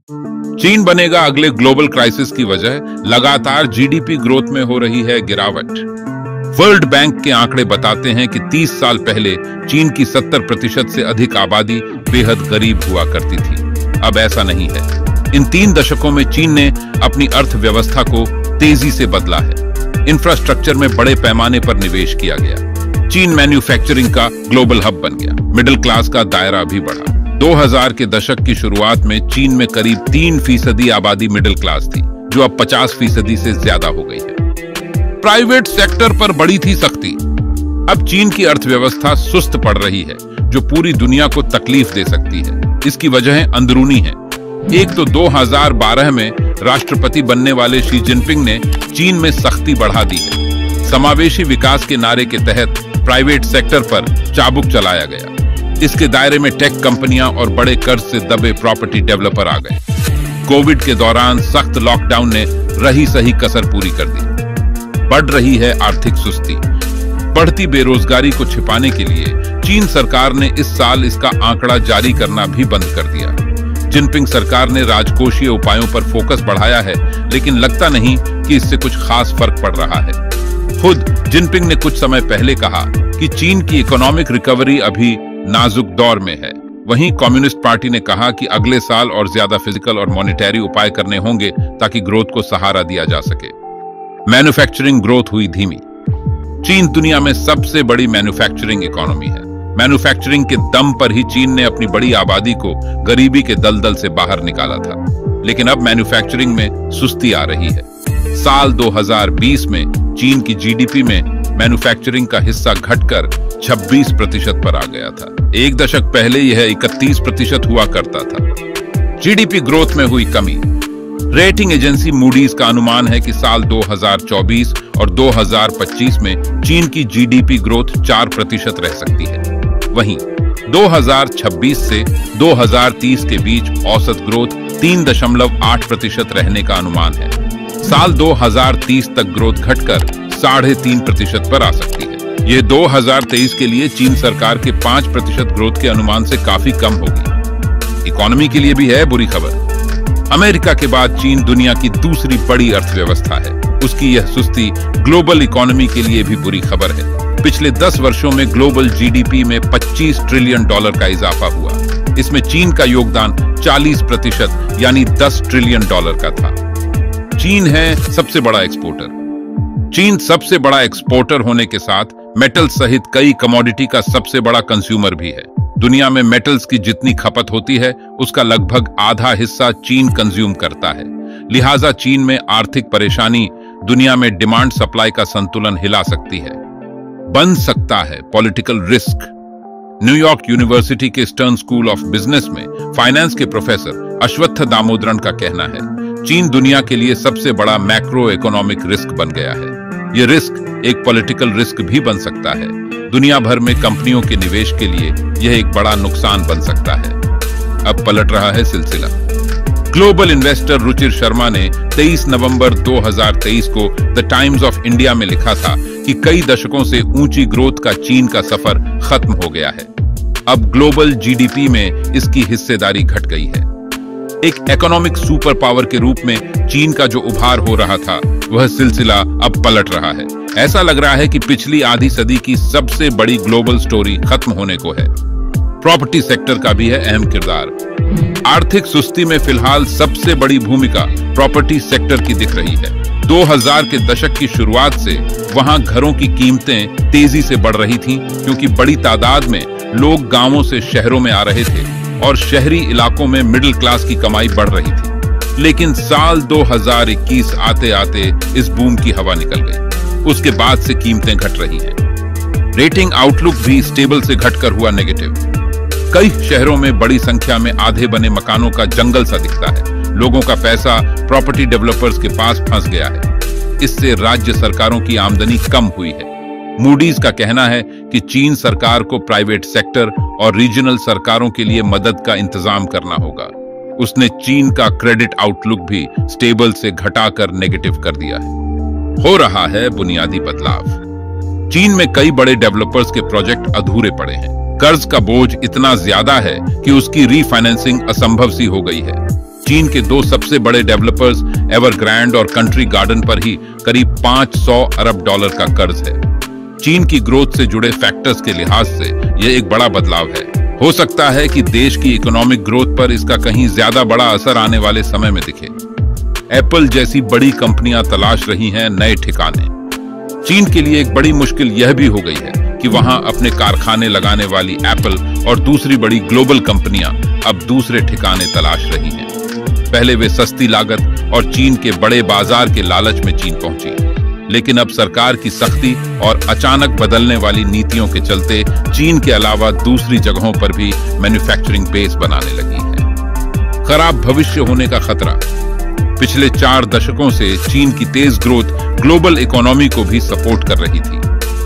चीन बनेगा अगले ग्लोबल क्राइसिस की वजह, लगातार जीडीपी ग्रोथ में हो रही है गिरावट। वर्ल्ड बैंक के आंकड़े बताते हैं कि 30 साल पहले चीन की 70% से अधिक आबादी बेहद गरीब हुआ करती थी। अब ऐसा नहीं है। इन 3 दशकों में चीन ने अपनी अर्थव्यवस्था को तेजी से बदला है। इंफ्रास्ट्रक्चर में बड़े पैमाने पर निवेश किया गया। चीन मैन्युफैक्चरिंग का ग्लोबल हब बन गया। मिडिल क्लास का दायरा भी बढ़ा। 2000 के दशक की शुरुआत में चीन में करीब 3% आबादी मिडिल क्लास थी, जो अब 50% से ज्यादा हो गई है। प्राइवेट सेक्टर पर बड़ी थी सख्ती। अब चीन की अर्थव्यवस्था सुस्त पड़ रही है, जो पूरी दुनिया को तकलीफ दे सकती है। इसकी वजहें अंदरूनी हैं। एक तो 2012 में राष्ट्रपति बनने वाले शी जिनपिंग ने चीन में सख्ती बढ़ा दी है। समावेशी विकास के नारे के तहत प्राइवेट सेक्टर पर चाबुक चलाया गया। इसके दायरे में टेक कंपनियां और बड़े कर्ज से दबे प्रॉपर्टी डेवलपर आ गए। कोविड के दौरान सख्त लॉकडाउन ने रही सही कसर पूरी कर दी। बढ़ रही है आर्थिक सुस्ती। बढ़ती बेरोजगारी को छिपाने के लिए चीन सरकार ने इस साल इसका आंकड़ा जारी करना भी बंद कर दिया। जिनपिंग सरकार ने राजकोषीय उपायों पर फोकस बढ़ाया है, लेकिन लगता नहीं कि इससे कुछ खास फर्क पड़ रहा है। खुद जिनपिंग ने कुछ समय पहले कहा कि चीन की इकोनॉमिक रिकवरी अभी नाजुक दौर में है। वहीं कम्युनिस्ट पार्टी ने कहा कि अगले साल और ज्यादा फिजिकल और मॉनेटरी उपाय करने होंगे ताकि ग्रोथ को सहारा दिया जा सके। मैन्युफैक्चरिंग ग्रोथ हुई धीमी। चीन दुनिया में सबसे बड़ी मैन्युफैक्चरिंग इकोनॉमी है। मैन्युफैक्चरिंग के दम पर ही चीन ने अपनी बड़ी आबादी को गरीबी के दलदल से बाहर निकाला था। लेकिन अब मैन्युफैक्चरिंग में सुस्ती आ रही है। साल 2020 में चीन की जीडीपी में मैन्युफैक्चरिंग का हिस्सा घटकर 26% पर आ गया था। एक दशक पहले यह 31% हुआ करता था। जीडीपी ग्रोथ में हुई कमी। रेटिंग एजेंसी मूडीज का अनुमान है कि साल 2024 और 2025 में चीन की जीडीपी ग्रोथ 4% रह सकती है। वहीं 2026 से 2030 के बीच औसत ग्रोथ 3.8% रहने का अनुमान है। साल 2030 तक ग्रोथ घटकर 3.5% पर आ सकती है। यह 2023 के लिए चीन सरकार के 5% ग्रोथ के अनुमान से काफी कम होगी। इकोनॉमी के लिए भी है बुरी खबर। अमेरिका के बाद चीन दुनिया की दूसरी बड़ी अर्थव्यवस्था है। उसकी यह सुस्ती ग्लोबल इकोनॉमी के लिए भी बुरी खबर है। पिछले 10 वर्षों में ग्लोबल जीडीपी में $25 ट्रिलियन का इजाफा हुआ। इसमें चीन का योगदान 40% यानी $10 ट्रिलियन का था। चीन है सबसे बड़ा एक्सपोर्टर। चीन सबसे बड़ा एक्सपोर्टर होने के साथ मेटल सहित कई कमोडिटी का सबसे बड़ा कंज्यूमर भी है। दुनिया में मेटल्स की जितनी खपत होती है, उसका लगभग आधा हिस्सा चीन कंज्यूम करता है। लिहाजा चीन में आर्थिक परेशानी दुनिया में डिमांड सप्लाई का संतुलन हिला सकती है। बन सकता है पॉलिटिकल रिस्क। न्यूयॉर्क यूनिवर्सिटी के स्टर्न स्कूल ऑफ बिजनेस में फाइनेंस के प्रोफेसर अश्वत्थ दामोदरन का कहना है, चीन दुनिया के लिए सबसे बड़ा मैक्रो इकोनॉमिक रिस्क बन गया है। यह रिस्क एक पॉलिटिकल रिस्क भी बन सकता है। दुनिया भर में कंपनियों के निवेश के लिए यह एक बड़ा नुकसान बन सकता है। अब पलट रहा है सिलसिला। ग्लोबल इन्वेस्टर रुचिर शर्मा ने 23 नवंबर 2023 को द टाइम्स ऑफ इंडिया में लिखा था कि कई दशकों से ऊंची ग्रोथ का चीन का सफर खत्म हो गया है। अब ग्लोबल जीडीपी में इसकी हिस्सेदारी घट गई है। एक इकोनॉमिक सुपर पावर के रूप में चीन का जो उभार हो रहा था, वह सिलसिला अब पलट रहा है। ऐसा लग रहा है कि पिछली आधी सदी की सबसे बड़ी ग्लोबल स्टोरी खत्म होने को है। प्रॉपर्टी सेक्टर का भी है अहम किरदार। आर्थिक सुस्ती में फिलहाल सबसे बड़ी भूमिका प्रॉपर्टी सेक्टर की दिख रही है। 2000 के दशक की शुरुआत से वहां घरों की कीमतें तेजी से बढ़ रही थीं, क्योंकि बड़ी तादाद में लोग गांवों से शहरों में आ रहे थे और शहरी इलाकों में मिडिल क्लास की कमाई बढ़ रही थी। लेकिन साल 2021 आते आते इस बूम की हवा निकल गई। उसके बाद से कीमतें घट रही हैं। रेटिंग आउटलुक भी स्टेबल से घटकर हुआ नेगेटिव। कई शहरों में बड़ी संख्या में आधे बने मकानों का जंगल सा दिखता है। लोगों का पैसा प्रॉपर्टी डेवलपर्स के पास फंस गया है। इससे राज्य सरकारों की आमदनी कम हुई है। मूडीज का कहना है कि चीन सरकार को प्राइवेट सेक्टर और रीजनल सरकारों के लिए मदद का इंतजाम करना होगा। उसने चीन का क्रेडिट आउटलुक भी स्टेबल से घटाकर नेगेटिव कर दिया है। हो रहा है बुनियादी बदलाव। चीन में कई बड़े डेवलपर्स के प्रोजेक्ट अधूरे पड़े हैं। कर्ज का बोझ इतना ज्यादा है कि उसकी रीफाइनेंसिंग असंभव सी हो गई है। चीन के दो सबसे बड़े डेवलपर्स एवरग्रैंड और कंट्री गार्डन पर ही करीब 500 अरब डॉलर का कर्ज है। चीन की ग्रोथ से जुड़े फैक्टर्स के लिहाज से यह एक बड़ा बदलाव है। हो सकता है कि देश की इकोनॉमिक ग्रोथ पर इसका कहीं ज्यादा बड़ा असर आने वाले समय में दिखे। एप्पल जैसी बड़ी कंपनियां तलाश रही हैं नए ठिकाने। चीन के लिए एक बड़ी मुश्किल यह भी हो गई है कि वहां अपने कारखाने लगाने वाली एप्पल और दूसरी बड़ी ग्लोबल कंपनियां अब दूसरे ठिकाने तलाश रही हैं। पहले वे सस्ती लागत और चीन के बड़े बाजार के लालच में चीन पहुंची, लेकिन अब सरकार की सख्ती और अचानक बदलने वाली नीतियों के चलते चीन के अलावा दूसरी जगहों पर भी मैन्युफैक्चरिंग बेस बनाने लगी है। खराब भविष्य होने का खतरा। पिछले 4 दशकों से चीन की तेज ग्रोथ ग्लोबल इकोनॉमी को भी सपोर्ट कर रही थी।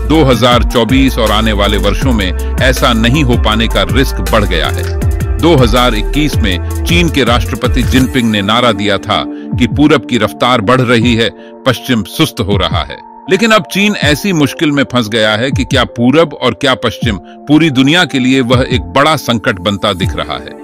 2024 और आने वाले वर्षों में ऐसा नहीं हो पाने का रिस्क बढ़ गया है। 2021 में चीन के राष्ट्रपति जिनपिंग ने नारा दिया था कि पूरब की रफ्तार बढ़ रही है, पश्चिम सुस्त हो रहा है। लेकिन अब चीन ऐसी मुश्किल में फंस गया है कि क्या पूरब और क्या पश्चिम, पूरी दुनिया के लिए वह एक बड़ा संकट बनता दिख रहा है।